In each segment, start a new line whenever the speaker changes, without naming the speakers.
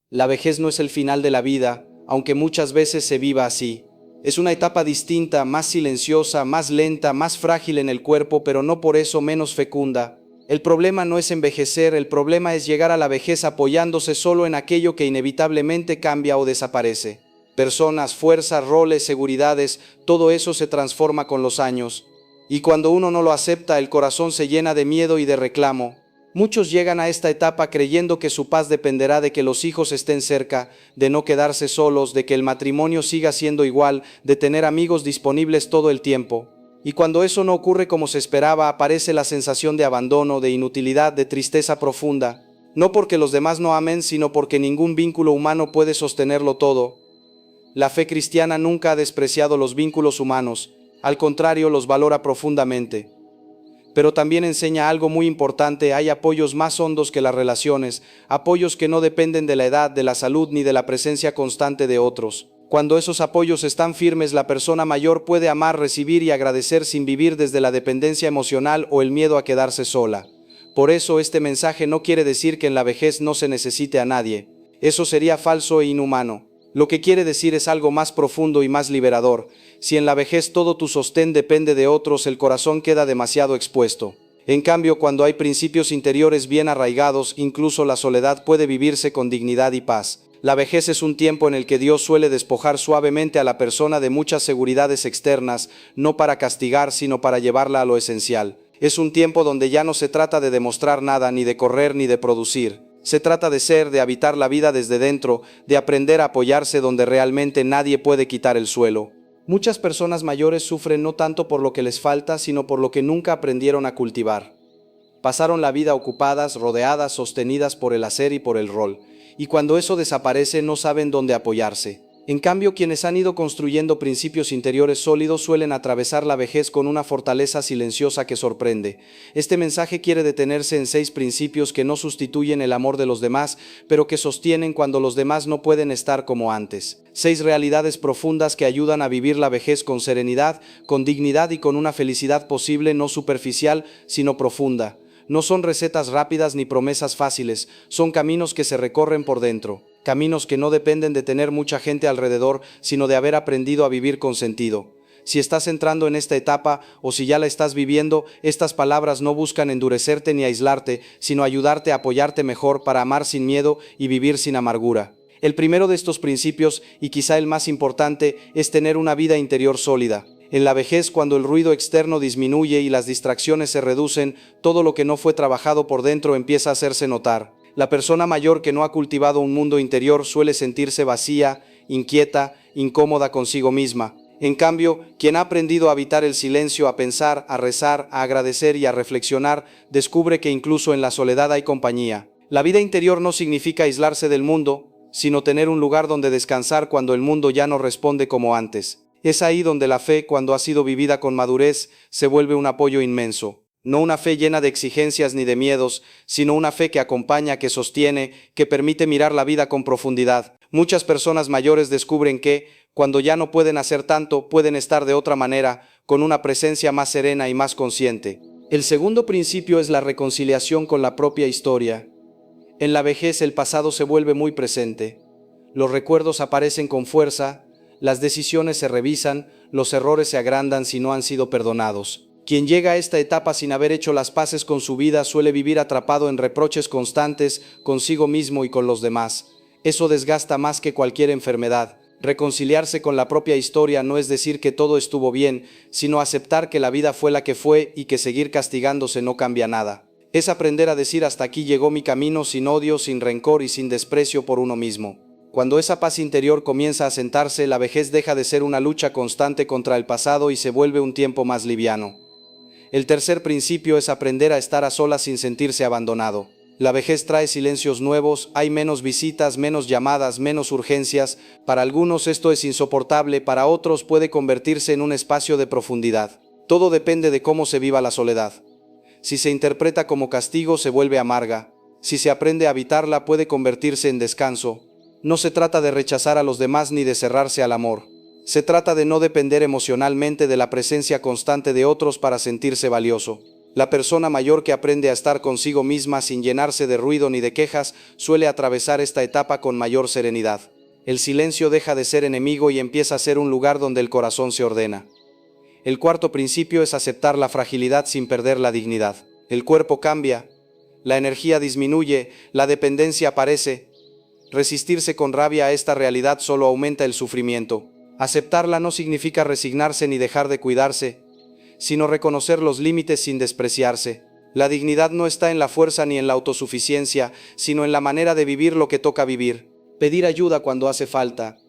La vejez no es el final de la vida, aunque muchas veces se viva así. Es una etapa distinta, más silenciosa, más lenta, más frágil en el cuerpo, pero no por eso menos fecunda. El problema no es envejecer, el problema es llegar a la vejez apoyándose solo en aquello que inevitablemente cambia o desaparece. Personas, fuerzas, roles, seguridades, todo eso se transforma con los años. Y cuando uno no lo acepta, el corazón se llena de miedo y de reclamo. Muchos llegan a esta etapa creyendo que su paz dependerá de que los hijos estén cerca, de no quedarse solos, de que el matrimonio siga siendo igual, de tener amigos disponibles todo el tiempo. Y cuando eso no ocurre como se esperaba, aparece la sensación de abandono, de inutilidad, de tristeza profunda. No porque los demás no amen, sino porque ningún vínculo humano puede sostenerlo todo. La fe cristiana nunca ha despreciado los vínculos humanos, al contrario, los valora profundamente. Pero también enseña algo muy importante: hay apoyos más hondos que las relaciones, apoyos que no dependen de la edad, de la salud ni de la presencia constante de otros. Cuando esos apoyos están firmes, la persona mayor puede amar, recibir y agradecer sin vivir desde la dependencia emocional o el miedo a quedarse sola. Por eso este mensaje no quiere decir que en la vejez no se necesite a nadie. Eso sería falso e inhumano. Lo que quiere decir es algo más profundo y más liberador. Si en la vejez todo tu sostén depende de otros, el corazón queda demasiado expuesto. En cambio, cuando hay principios interiores bien arraigados, incluso la soledad puede vivirse con dignidad y paz. La vejez es un tiempo en el que Dios suele despojar suavemente a la persona de muchas seguridades externas, no para castigar, sino para llevarla a lo esencial. Es un tiempo donde ya no se trata de demostrar nada, ni de correr, ni de producir. Se trata de ser, de habitar la vida desde dentro, de aprender a apoyarse donde realmente nadie puede quitar el suelo. Muchas personas mayores sufren no tanto por lo que les falta, sino por lo que nunca aprendieron a cultivar. Pasaron la vida ocupadas, rodeadas, sostenidas por el hacer y por el rol. Y cuando eso desaparece, no saben dónde apoyarse. En cambio, quienes han ido construyendo principios interiores sólidos suelen atravesar la vejez con una fortaleza silenciosa que sorprende. Este mensaje quiere detenerse en 6 principios que no sustituyen el amor de los demás, pero que sostienen cuando los demás no pueden estar como antes. 6 realidades profundas que ayudan a vivir la vejez con serenidad, con dignidad y con una felicidad posible, no superficial, sino profunda. No son recetas rápidas ni promesas fáciles, son caminos que se recorren por dentro. Caminos que no dependen de tener mucha gente alrededor, sino de haber aprendido a vivir con sentido. Si estás entrando en esta etapa o si ya la estás viviendo, estas palabras no buscan endurecerte ni aislarte, sino ayudarte a apoyarte mejor para amar sin miedo y vivir sin amargura. El primero de estos principios, y quizá el más importante, es tener una vida interior sólida. En la vejez, cuando el ruido externo disminuye y las distracciones se reducen, todo lo que no fue trabajado por dentro empieza a hacerse notar. La persona mayor que no ha cultivado un mundo interior suele sentirse vacía, inquieta, incómoda consigo misma. En cambio, quien ha aprendido a habitar el silencio, a pensar, a rezar, a agradecer y a reflexionar, descubre que incluso en la soledad hay compañía. La vida interior no significa aislarse del mundo, sino tener un lugar donde descansar cuando el mundo ya no responde como antes. Es ahí donde la fe, cuando ha sido vivida con madurez, se vuelve un apoyo inmenso. No una fe llena de exigencias ni de miedos, sino una fe que acompaña, que sostiene, que permite mirar la vida con profundidad. Muchas personas mayores descubren que, cuando ya no pueden hacer tanto, pueden estar de otra manera, con una presencia más serena y más consciente. El segundo principio es la reconciliación con la propia historia. En la vejez el pasado se vuelve muy presente. Los recuerdos aparecen con fuerza, las decisiones se revisan, los errores se agrandan si no han sido perdonados. Quien llega a esta etapa sin haber hecho las paces con su vida suele vivir atrapado en reproches constantes consigo mismo y con los demás. Eso desgasta más que cualquier enfermedad. Reconciliarse con la propia historia no es decir que todo estuvo bien, sino aceptar que la vida fue la que fue y que seguir castigándose no cambia nada. Es aprender a decir: hasta aquí llegó mi camino, sin odio, sin rencor y sin desprecio por uno mismo. Cuando esa paz interior comienza a sentarse, la vejez deja de ser una lucha constante contra el pasado y se vuelve un tiempo más liviano. El tercer principio es aprender a estar a solas sin sentirse abandonado. La vejez trae silencios nuevos, hay menos visitas, menos llamadas, menos urgencias. Para algunos esto es insoportable, para otros puede convertirse en un espacio de profundidad. Todo depende de cómo se viva la soledad. Si se interpreta como castigo, se vuelve amarga. Si se aprende a habitarla, puede convertirse en descanso. No se trata de rechazar a los demás ni de cerrarse al amor. Se trata de no depender emocionalmente de la presencia constante de otros para sentirse valioso. La persona mayor que aprende a estar consigo misma sin llenarse de ruido ni de quejas suele atravesar esta etapa con mayor serenidad. El silencio deja de ser enemigo y empieza a ser un lugar donde el corazón se ordena. El cuarto principio es aceptar la fragilidad sin perder la dignidad. El cuerpo cambia, la energía disminuye, la dependencia aparece. Resistirse con rabia a esta realidad solo aumenta el sufrimiento. Aceptarla no significa resignarse ni dejar de cuidarse, sino reconocer los límites sin despreciarse. La dignidad no está en la fuerza ni en la autosuficiencia, sino en la manera de vivir lo que toca vivir. Pedir ayuda cuando hace falta,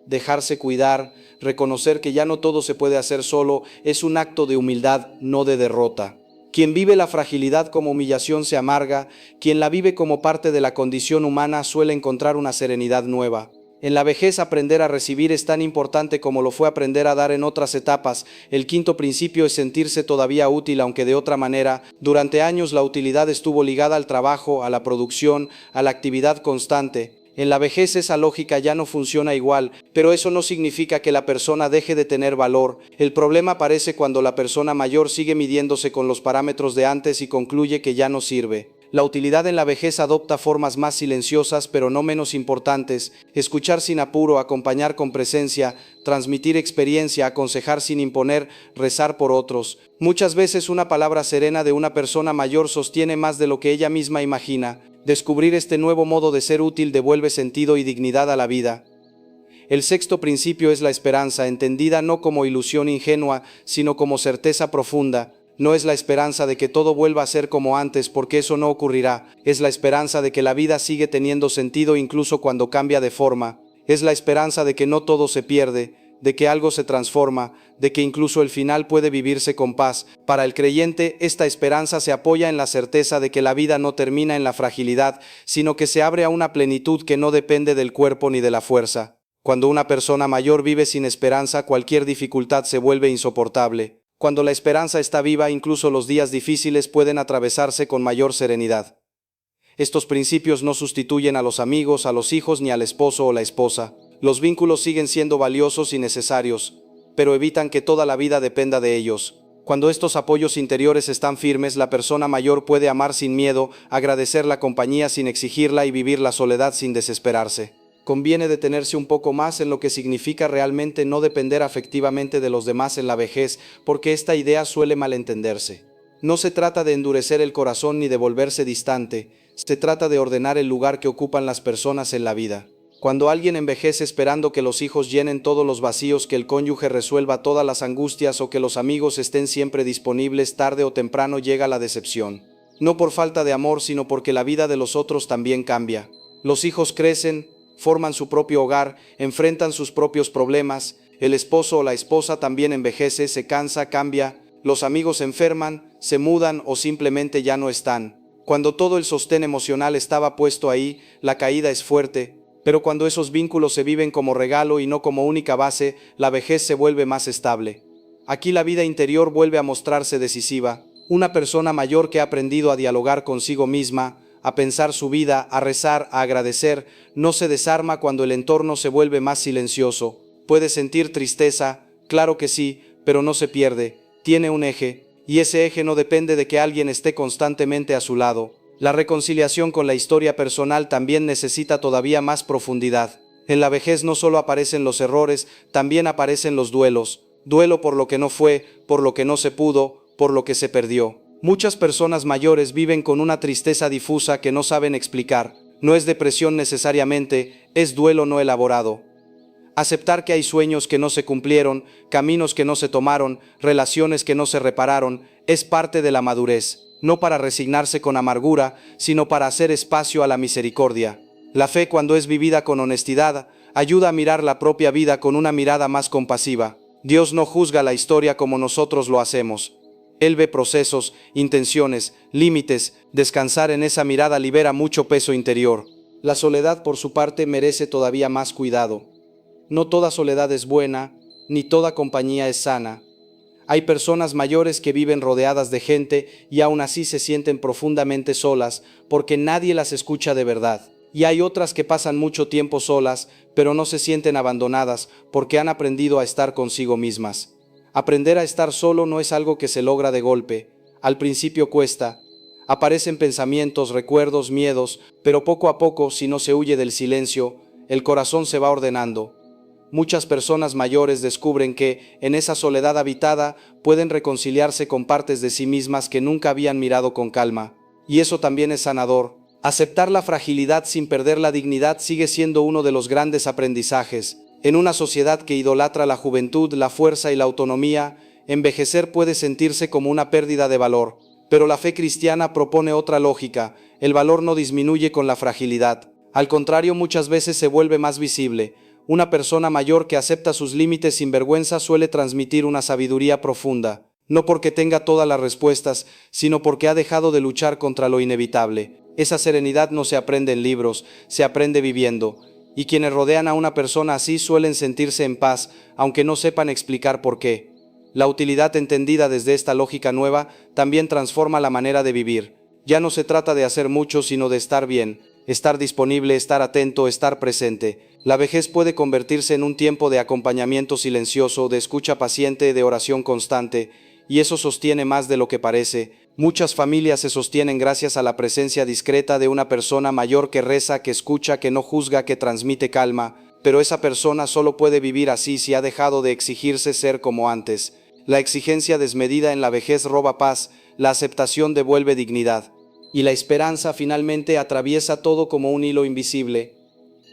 dejarse cuidar, reconocer que ya no todo se puede hacer solo, es un acto de humildad, no de derrota. Quien vive la fragilidad como humillación se amarga, quien la vive como parte de la condición humana suele encontrar una serenidad nueva. En la vejez aprender a recibir es tan importante como lo fue aprender a dar en otras etapas. El quinto principio es sentirse todavía útil, aunque de otra manera. Durante años la utilidad estuvo ligada al trabajo, a la producción, a la actividad constante. En la vejez esa lógica ya no funciona igual, pero eso no significa que la persona deje de tener valor. El problema aparece cuando la persona mayor sigue midiéndose con los parámetros de antes y concluye que ya no sirve. La utilidad en la vejez adopta formas más silenciosas pero no menos importantes: escuchar sin apuro, acompañar con presencia, transmitir experiencia, aconsejar sin imponer, rezar por otros. Muchas veces una palabra serena de una persona mayor sostiene más de lo que ella misma imagina. Descubrir este nuevo modo de ser útil devuelve sentido y dignidad a la vida. El sexto principio es la esperanza, entendida no como ilusión ingenua, sino como certeza profunda. No es la esperanza de que todo vuelva a ser como antes, porque eso no ocurrirá. Es la esperanza de que la vida sigue teniendo sentido incluso cuando cambia de forma. Es la esperanza de que no todo se pierde, de que algo se transforma, de que incluso el final puede vivirse con paz. Para el creyente, esta esperanza se apoya en la certeza de que la vida no termina en la fragilidad, sino que se abre a una plenitud que no depende del cuerpo ni de la fuerza. Cuando una persona mayor vive sin esperanza, cualquier dificultad se vuelve insoportable. Cuando la esperanza está viva, incluso los días difíciles pueden atravesarse con mayor serenidad. Estos principios no sustituyen a los amigos, a los hijos ni al esposo o la esposa. Los vínculos siguen siendo valiosos y necesarios, pero evitan que toda la vida dependa de ellos. Cuando estos apoyos interiores están firmes, la persona mayor puede amar sin miedo, agradecer la compañía sin exigirla y vivir la soledad sin desesperarse. Conviene detenerse un poco más en lo que significa realmente no depender afectivamente de los demás en la vejez, porque esta idea suele malentenderse. No se trata de endurecer el corazón ni de volverse distante, se trata de ordenar el lugar que ocupan las personas en la vida. Cuando alguien envejece esperando que los hijos llenen todos los vacíos, que el cónyuge resuelva todas las angustias o que los amigos estén siempre disponibles, tarde o temprano llega la decepción. No por falta de amor, sino porque la vida de los otros también cambia. Los hijos crecen, forman su propio hogar, enfrentan sus propios problemas, el esposo o la esposa también envejece, se cansa, cambia, los amigos enferman, se mudan o simplemente ya no están. Cuando todo el sostén emocional estaba puesto ahí, la caída es fuerte, pero cuando esos vínculos se viven como regalo y no como única base, la vejez se vuelve más estable. Aquí la vida interior vuelve a mostrarse decisiva. Una persona mayor que ha aprendido a dialogar consigo misma, a pensar su vida, a rezar, a agradecer, no se desarma cuando el entorno se vuelve más silencioso. Puede sentir tristeza, claro que sí, pero no se pierde. Tiene un eje, y ese eje no depende de que alguien esté constantemente a su lado. La reconciliación con la historia personal también necesita todavía más profundidad. En la vejez no solo aparecen los errores, también aparecen los duelos. Duelo por lo que no fue, por lo que no se pudo, por lo que se perdió. Muchas personas mayores viven con una tristeza difusa que no saben explicar. No es depresión necesariamente, es duelo no elaborado. Aceptar que hay sueños que no se cumplieron, caminos que no se tomaron, relaciones que no se repararon, es parte de la madurez. No para resignarse con amargura, sino para hacer espacio a la misericordia. La fe, cuando es vivida con honestidad, ayuda a mirar la propia vida con una mirada más compasiva. Dios no juzga la historia como nosotros lo hacemos. Él ve procesos, intenciones, límites. Descansar en esa mirada libera mucho peso interior. La soledad, por su parte, merece todavía más cuidado. No toda soledad es buena, ni toda compañía es sana. Hay personas mayores que viven rodeadas de gente y aún así se sienten profundamente solas porque nadie las escucha de verdad. Y hay otras que pasan mucho tiempo solas, pero no se sienten abandonadas porque han aprendido a estar consigo mismas. Aprender a estar solo no es algo que se logra de golpe. Al principio cuesta. Aparecen pensamientos, recuerdos, miedos, pero poco a poco, si no se huye del silencio, el corazón se va ordenando. Muchas personas mayores descubren que, en esa soledad habitada, pueden reconciliarse con partes de sí mismas que nunca habían mirado con calma. Y eso también es sanador. Aceptar la fragilidad sin perder la dignidad sigue siendo uno de los grandes aprendizajes. En una sociedad que idolatra la juventud, la fuerza y la autonomía, envejecer puede sentirse como una pérdida de valor. Pero la fe cristiana propone otra lógica. El valor no disminuye con la fragilidad. Al contrario, muchas veces se vuelve más visible. Una persona mayor que acepta sus límites sin vergüenza suele transmitir una sabiduría profunda, no porque tenga todas las respuestas, sino porque ha dejado de luchar contra lo inevitable. Esa serenidad no se aprende en libros, se aprende viviendo, y quienes rodean a una persona así suelen sentirse en paz, aunque no sepan explicar por qué. La utilidad entendida desde esta lógica nueva también transforma la manera de vivir. Ya no se trata de hacer mucho, sino de estar bien, estar disponible, estar atento, estar presente. La vejez puede convertirse en un tiempo de acompañamiento silencioso, de escucha paciente, de oración constante, y eso sostiene más de lo que parece. Muchas familias se sostienen gracias a la presencia discreta de una persona mayor que reza, que escucha, que no juzga, que transmite calma, pero esa persona solo puede vivir así si ha dejado de exigirse ser como antes. La exigencia desmedida en la vejez roba paz, la aceptación devuelve dignidad. Y la esperanza finalmente atraviesa todo como un hilo invisible.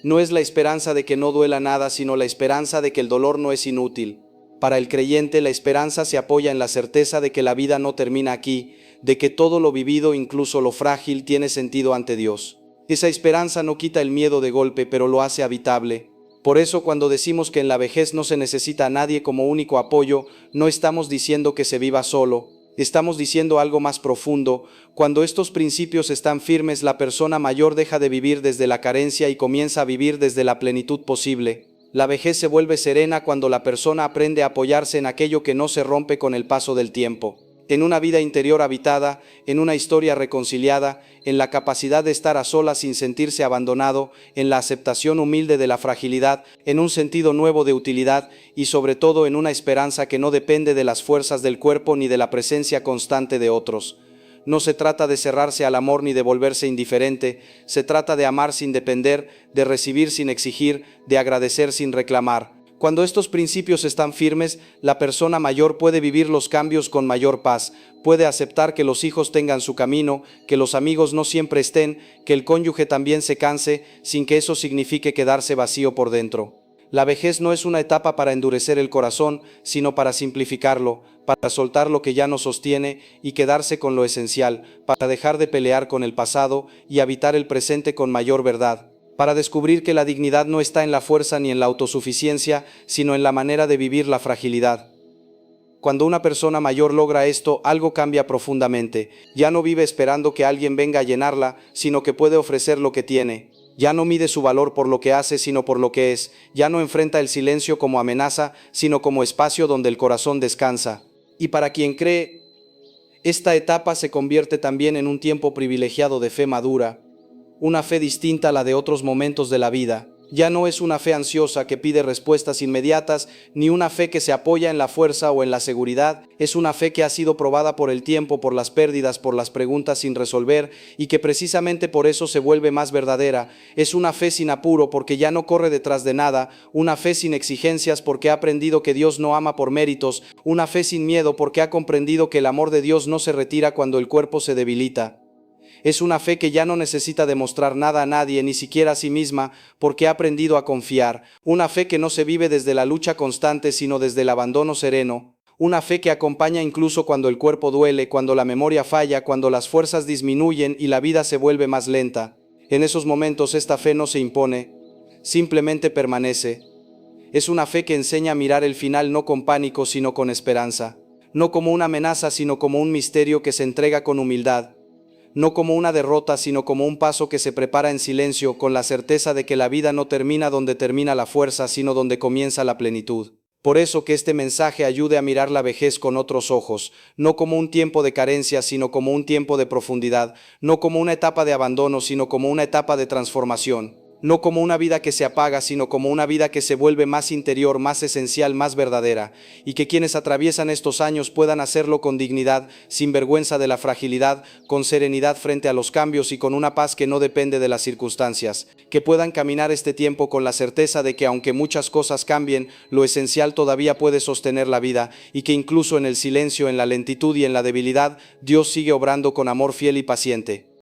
No es la esperanza de que no duela nada, sino la esperanza de que el dolor no es inútil. Para el creyente, la esperanza se apoya en la certeza de que la vida no termina aquí, de que todo lo vivido, incluso lo frágil, tiene sentido ante Dios. Esa esperanza no quita el miedo de golpe, pero lo hace habitable. Por eso, cuando decimos que en la vejez no se necesita a nadie como único apoyo, no estamos diciendo que se viva solo. Estamos diciendo algo más profundo. Cuando estos principios están firmes, la persona mayor deja de vivir desde la carencia y comienza a vivir desde la plenitud posible. La vejez se vuelve serena cuando la persona aprende a apoyarse en aquello que no se rompe con el paso del tiempo. En una vida interior habitada, en una historia reconciliada, en la capacidad de estar a solas sin sentirse abandonado, en la aceptación humilde de la fragilidad, en un sentido nuevo de utilidad y sobre todo en una esperanza que no depende de las fuerzas del cuerpo ni de la presencia constante de otros. No se trata de cerrarse al amor ni de volverse indiferente, se trata de amar sin depender, de recibir sin exigir, de agradecer sin reclamar. Cuando estos principios están firmes, la persona mayor puede vivir los cambios con mayor paz, puede aceptar que los hijos tengan su camino, que los amigos no siempre estén, que el cónyuge también se canse, sin que eso signifique quedarse vacío por dentro. La vejez no es una etapa para endurecer el corazón, sino para simplificarlo, para soltar lo que ya no sostiene y quedarse con lo esencial, para dejar de pelear con el pasado y habitar el presente con mayor verdad. Para descubrir que la dignidad no está en la fuerza ni en la autosuficiencia, sino en la manera de vivir la fragilidad. Cuando una persona mayor logra esto, algo cambia profundamente. Ya no vive esperando que alguien venga a llenarla, sino que puede ofrecer lo que tiene. Ya no mide su valor por lo que hace, sino por lo que es. Ya no enfrenta el silencio como amenaza, sino como espacio donde el corazón descansa. Y para quien cree, esta etapa se convierte también en un tiempo privilegiado de fe madura. Una fe distinta a la de otros momentos de la vida. Ya no es una fe ansiosa que pide respuestas inmediatas, ni una fe que se apoya en la fuerza o en la seguridad. Es una fe que ha sido probada por el tiempo, por las pérdidas, por las preguntas sin resolver, y que precisamente por eso se vuelve más verdadera. Es una fe sin apuro porque ya no corre detrás de nada, una fe sin exigencias porque ha aprendido que Dios no ama por méritos, una fe sin miedo porque ha comprendido que el amor de Dios no se retira cuando el cuerpo se debilita. Es una fe que ya no necesita demostrar nada a nadie, ni siquiera a sí misma, porque ha aprendido a confiar. Una fe que no se vive desde la lucha constante, sino desde el abandono sereno. Una fe que acompaña incluso cuando el cuerpo duele, cuando la memoria falla, cuando las fuerzas disminuyen y la vida se vuelve más lenta. En esos momentos esta fe no se impone, simplemente permanece. Es una fe que enseña a mirar el final no con pánico, sino con esperanza. No como una amenaza, sino como un misterio que se entrega con humildad. No como una derrota, sino como un paso que se prepara en silencio, con la certeza de que la vida no termina donde termina la fuerza, sino donde comienza la plenitud. Por eso que este mensaje ayude a mirar la vejez con otros ojos, no como un tiempo de carencia, sino como un tiempo de profundidad, no como una etapa de abandono, sino como una etapa de transformación. no como una vida que se apaga, sino como una vida que se vuelve más interior, más esencial, más verdadera, y que quienes atraviesan estos años puedan hacerlo con dignidad, sin vergüenza de la fragilidad, con serenidad frente a los cambios y con una paz que no depende de las circunstancias, que puedan caminar este tiempo con la certeza de que aunque muchas cosas cambien, lo esencial todavía puede sostener la vida, y que incluso en el silencio, en la lentitud y en la debilidad, Dios sigue obrando con amor fiel y paciente.